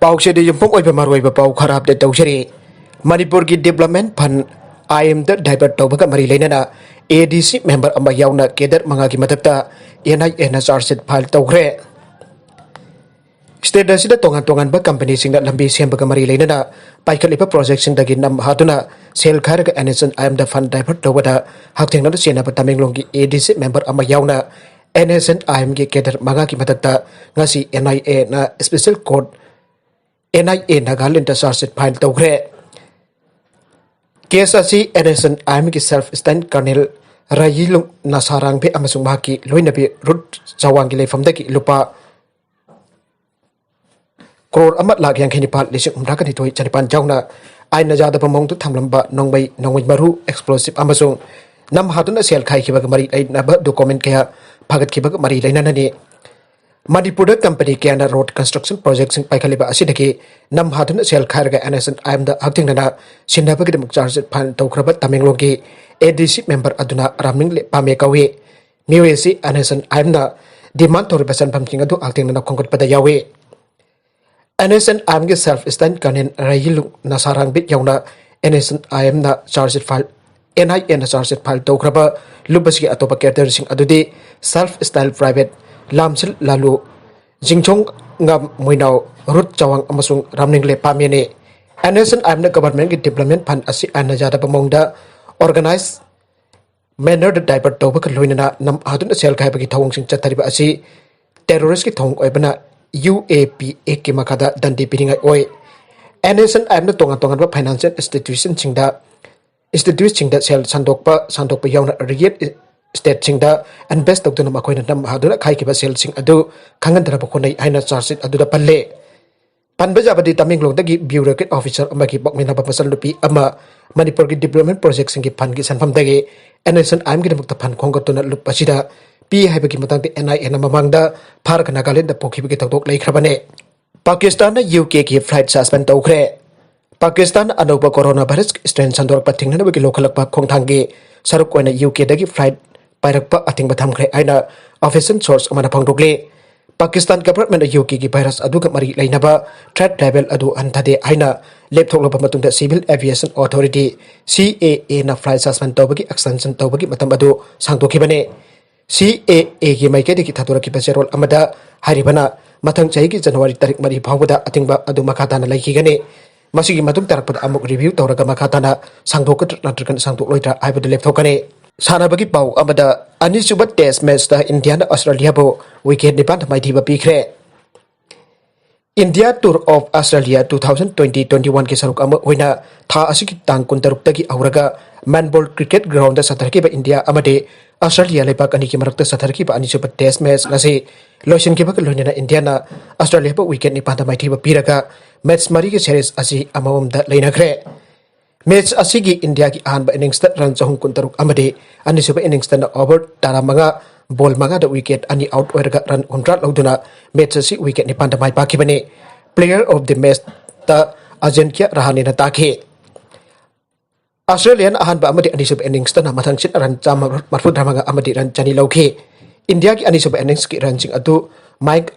पाउसे de yumpong oi maroi ba pau kharap de tawseri manipur gi development fund IM da divert tawba ka mari leina na ADC member ama yauna kedar manga gi matakta NIA na charge file tawgre state asida tongan ba company singda lambi sem ba ka mari leina na paikalipa project sing dagi nam hatuna sel khar ga NSN IM da fund divert tawba da haktheng na sena ba tamenglong gi ADC member ama yauna NSN IM gi kedar manga gi matakta ngasi NIA na special code NIA Nagaland charge file tawgre case asi NSN IM ki self stand colonel Rayilung Nasarang pe amasung mahaki loina pe rut chawang gi lefam daki lupa crore amat lag yang khini pal lising umra kan hitoi chanipan jauna aina jada pamong tu thamlamba nongbai maru explosive amasung nam hatuna sel khai ki bag mari ai na ba document kaya phagat ki bag mari laina nani Manipur company Kiana road construction projects in Paikaliba Asidaki, Nam Hatun Sel Karga and I am the acting Nana, Sinabagam charge Pan Tokrabat Taminglogi, ADC member Aduna Raming Pamekawe, Mewesi Anesan I am the demand to represent pumpkin to acting Nana Concord Padayawe. Anesan I am self stand Kanin Rayilu Nasarang Bit Yauna, Anesan I am the charge file. NIN charge file Tokraba, Lubasi Atopa Catering Adude, self style private. Lamsil lalu jingchong ngam muinau rut cawang amasung ramning le pamene NSN IM na government ki development fund asi ana jada pamongda organize manner the divert tawba ka loina nam hadun sel khai ba ki thawng sing chathariba asi terrorist ki thong oibana UAPA ki makada dandi piringai oi NSN IM na tongan ba financial institution singda sel sandokpa yauna real state singda invest tawduna makoina nam haduna khai ki ba sel sing adu khangan dara bakonai aina charge adu da palle panba jabadi Taminglong dagi bureaucrat officer amagi bokmina ba pasal lupi ama Manipur gi development project sing gi fund gi sanfam dagi NSN IM gi mukta fund khonggatuna lup asida pi haiba gi matang te NIA na mamangda Pharak Nagaland da pokhi gi tawdok lai khrabane Pakistan na UK gi flight suspend tawkhre Pakistan anoba coronavirus strain sandor pathing na gi lokalak pa khongthangi saruk koina UK dagi flight Pairakpa ating batam kre aina official source amana phangdokle Pakistan government UK gi virus adu ka mari lainaba threat level adu anthade aina lepthokloba matungda civil aviation authority CAA na flight suspend tawbagi extension tawbagi matam adu sangdokhibane CAA gi maikede ki thatura ki baserol amada haribana mathang chahi ki January tarik mari phawda atingba adu makhatana laikigane masigi matung tarakpada amuk review tawraga makhatana sangdok natrakan sangdok loitra aibadu lepthokane Sanabagi pau amada anisubat test match da India na Australia bo wicket nipan mai thiba pikre India Tour of Australia 2020-21 ki saruk ama hoina tha asiki tang kuntaruk tagi auraga manball cricket ground da satharki ba India amade Australia lepak ani ki marakta satharki ba anisubat test match nasi loisin ki ba loina India na Australia bo wicket nipan mai thiba piraga match mari ki series asi amawam da leina kre Match asigi India ki ahanba innings ta run chahung kuntaruk amade anisuba innings ta na over tara manga ball manga da wicket ani out oiraga run umdrat lauduna match asi wicket ni panda mai pakibane player of the match ta Ajinkya Rahane na takhe Australian ahanba amade anisuba innings ta na mathang sit run chama marfu dhamanga amade run chani lauke India ki anisuba innings ki run sing atu Mike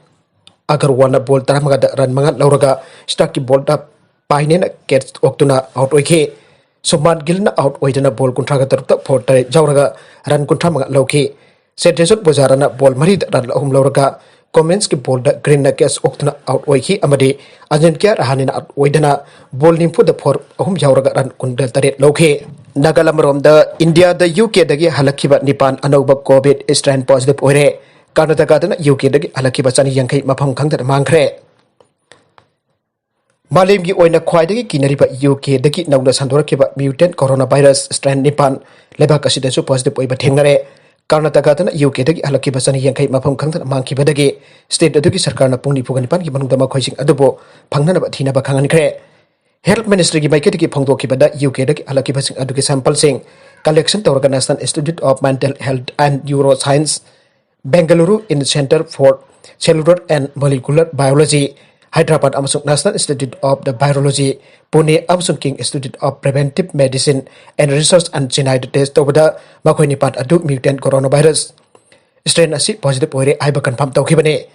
Agarwal na ball tara manga da run manga lauraga start ki ball da paine na catch oktuna out oike Suman Gill na out oidana ball kuntra ga tarukta fortare jawraga run kuntra manga lauke Setesot Bozarana ball marid run lahum lauraga comments ki ball da green na catch oktuna out oiki amade Ajinkya Rahane na out oidana ball nimpu da for ahum jawraga run kundal tare lauke Nagalam da India da UK dagi halakhiba nipan anauba COVID strain positive oire Karnataka da UK dagi halakhiba chani yangkai mafam khangda mangkhre Malim gi oina khwaidagi kinariba UK dagi nauna sandorkiba mutant coronavirus strain nipan lebak asida su positive oiba thengnare Karnataka tana UK dagi halakiba sani yangkai mafam khangthana mangkiba dagi state adugi sarkarna pungni phugan nipan gi manungda makhoising adubo phangnana ba thina ba khangankre Health Ministry gi maiketi gi phongdokiba da UK dagi halakiba sing adugi sample sing collection tawraga National Institute of Mental Health and Neuroscience Bengaluru in Center for Cellular and Molecular Biology Hyderabad amasung National Institute of the Virology, Pune amasung King Institute of Preventive Medicine and Research and Chennai test tawda makhoi nipat adu mutant coronavirus strain asi positive oire aiba confirm tawkhibane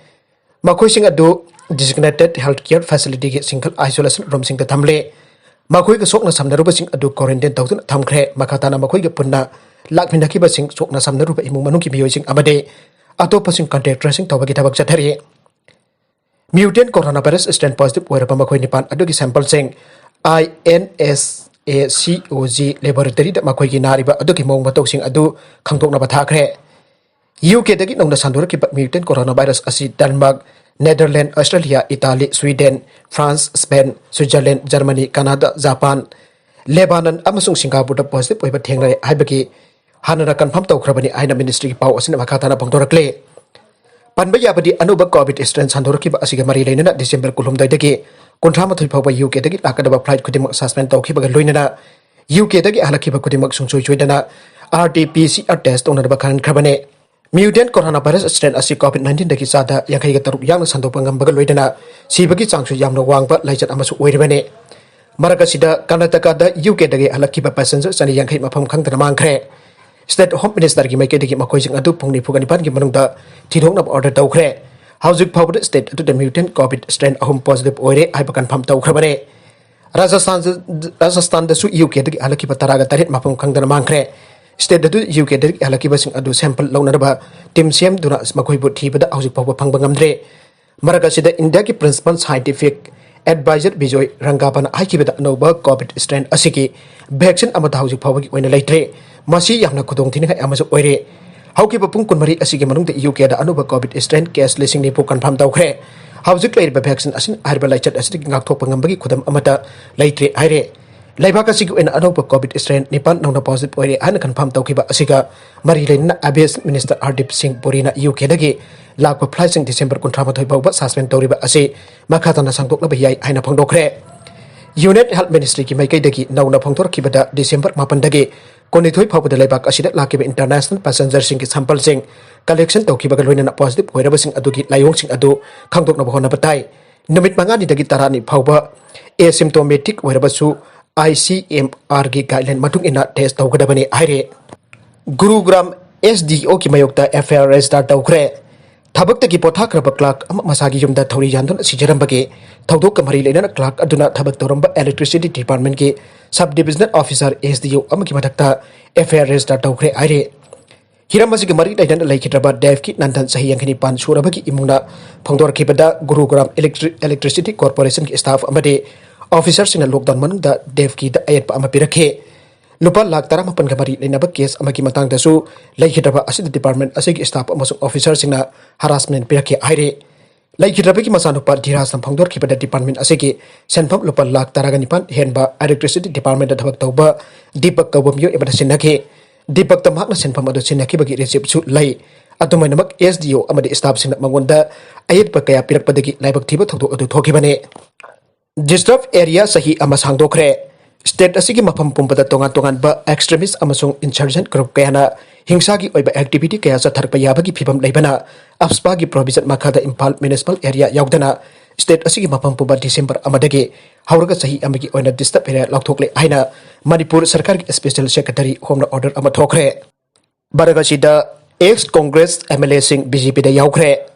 Makoising adu designated healthcare facility ki single isolation room sing tamle makoi ka sokna samnaruba sing adu quarantine tawtun thamkhre makhatana makoi ka punna lakmina ki ba sing sokna samnaruba imung manung ki miyoi sing amade atopa sing contact tracing tawagi tabak chathari mutant coronavirus strain positive oirapa makoi nipan adu ki sample sing INSACOG laboratory da makoi ki nariba adu ki mong matau sing adu khangtokna ba thakre UK dagi nongna sandura ki mutant coronavirus asi Denmark, Netherlands, Australia, Italy, Sweden, France, Spain, Switzerland, Germany, Canada, Japan, Lebanon amasung Singapore da positive oiba thengrare haibaki hanana confirm tawkhrabani aina ministry ki pau asina makhatana pangdorakle panba yabadi anuba covid strain sandura ki ba asiga mari leinana December kulhum dagi kontra mathoi phawa UK dagi lakadaba flight kudimak suspend tawkhibaga loinana UK dagi halakhiba kudimak sungchoi choidana RT-PCR test onadaba khan khrabane mutant coronavirus strain asi COVID-19 dagi sada yankai ga taruk yang sandopa ngambaga loidana sibagi changsu yamna wangba laichat amasu oiribane maraga sida Karnataka da UK dagi halakhiba passenger sani yankai mafam khangdana mangkhre state home minister gi maike dagi makoi jing adu phungni phugani pan gi manungda thidokna order tawkhre housing power state adu the mutant covid strain ahum positive oire aiba confirm tawkhrebane Rajasthan da su UK dagi halakhiba taraga tarit mafam khangdana mangkhre state adu UK dagi halakhiba sing adu sample launaraba team CM duna makoi bu thibada housing power phangba ngamdre maraga sida India ki principal scientific advisor Bijoy Rangapana haikibada nova covid strain asiki vaccine amata housing power gi oina leitre masi yamna khudong thini khai amasu oire haukiba pung kunmari asigi manung de UK da anuba covid strain case lising ni pu confirm tawkhre housing lair vaccine asin arba laichat asigi ngak thok pangambagi khudam amata leitre aire laibaka sigi oina anuba covid strain nipan nongna positive oire ana confirm tawkhiba asiga mari leina abs minister Hardip Singh Puri na UK dagi lakpa flight sing December kontra mathoi bawba suspend tawriba asi makhatana sangtokna ba yai aina phangdokre Unit Health Ministry ki maikai dagi nauna phangtor kibada December 8 dagi konithoi phawda laibak asida lakiba international passenger sing ki sample sing collection tawkiba loina positive oiraba sing adugi layong sing adu khangdokna ba hona batai numit mangani dagi tarani phawba asymptomatic oiraba su ICMR ki guideline matung ina test tawgadabani aire Gurugram SDO ki mayokta FIR register tawkhre thabak ki pothakraba clerk masagi yumda thori yandun sijarambage thodok kamari leina clerk aduna thabak tawramba electricity department ki sub divisional officer SDO amaki mathakta FIR register tawkhre aire hiramasi ki mari leina laikhitraba dev ki nandan sahi yankhini pan surabagi imungna phangdor khibada Gurugram electricity corporation ki staff amade officer sing lockdown manungda dev ki da ayat pa amapirakhe lupa lak tara mapan kamari leinaba case amaki matang dasu laikhitraba asid department asigi staff amasung officer singna harassment pirakhe aire laikhitraba ki masanu pa dhiras nam phangdor khibada department asigi senfam lupa lak tara ga nipan henba electricity department da thabak tawba Deepak kawbam yo ebada sinakhe Deepak tamak na senfam adu sinakhi bagi receipt su lai atumai namak SDO amadi staff singna mangonda ayat pa kaya pirakpadagi laibak thiba thokdo adu thokibane Disturbed area sahi ama sangdokre state asigi mafam pumbada tongan ba extremist amasung insurgent group kayana hingsa gi oiba activity kaya sa tharpa yabagi phibam leibana apspa gi provision makhada Impal municipal area yaudana state asigi mafam pumba December amadagi hauraga sahi amagi oina disturb area lakthokle aina Manipur sarkar gi special secretary home order ama thokre baraga sida ex congress MLA sing BJP da yaukre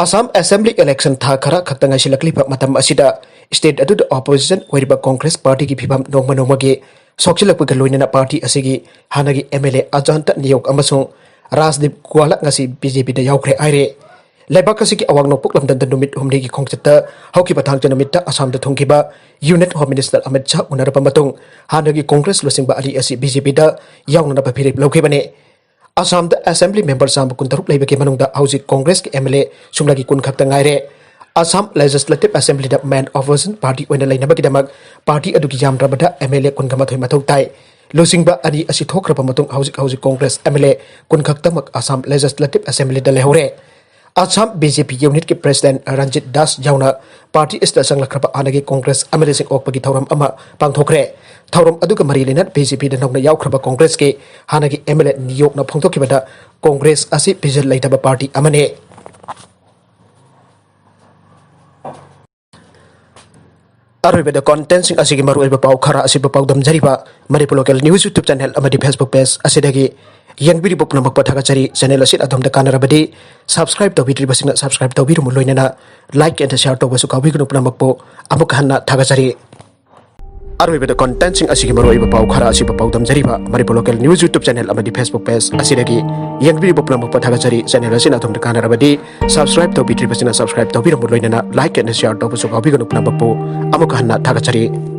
Assam Assembly election tha khara khaktanga silaklipa matam asida state adu opposition oiriba Congress party ki phibam nongma nongmagi sokchilakpa ga loinana party asigi hanagi MLA Ajanta Niyok amasung Rajdeep Kuala ngasi BJP da yaukre aire laibak asigi awang nokpuk lamdan da numit humni ki khongchata hauki pathang janamita Assam da thongkiba Unit Home Minister Amit Shah unarapa matung hanagi Congress losingba ali asi BJP da yawnana ba phirip lokibane Assam da Assembly member sam kuntaruk laibake manungda hausi Congress ki MLA sumlagi kun khakta ngaire Assam Legislative Assembly da Man Opposition Party oina lainabagi damak party aduki jamrabada MLA kun gamathoi mathau tai losingba ani asi thokrapa matung hausi Congress MLA kun khakta mak Assam Legislative Assembly da lehore Assam BJP unit ki president Ranjit Das jauna party ista sanglakrapa anagi Congress MLA sing okpagi thauram ama pangthokre thauram aduga mari lenat BJP da nokna yaukraba Congress ke hanagi MLA niyok na phongthokibada Congress asi bijal laitaba party amane Arubeda content sing asigi maru iba pau khara asiba pau damjariba Manipur local news YouTube channel amadi Facebook page asidagi Yangbiri Bopna Makpatagachari, channel Asit Adom the Kanarabadi, subscribe to Vitribasina, subscribe to Virumuloinana, like and share to Wasukawikunupna Makpo, Amukahana Tagachari. Arwebe contenting asigi maroi pau khara asi pau dam jariba Manipur local news YouTube channel amadi Facebook page asidagi yangbiri bopna makpatagachari channel asina thong kana rabadi subscribe to Vitribasina subscribe to Virumuloinana, like and share to Wasukawikunupna Makpo, Amukahana Tagachari.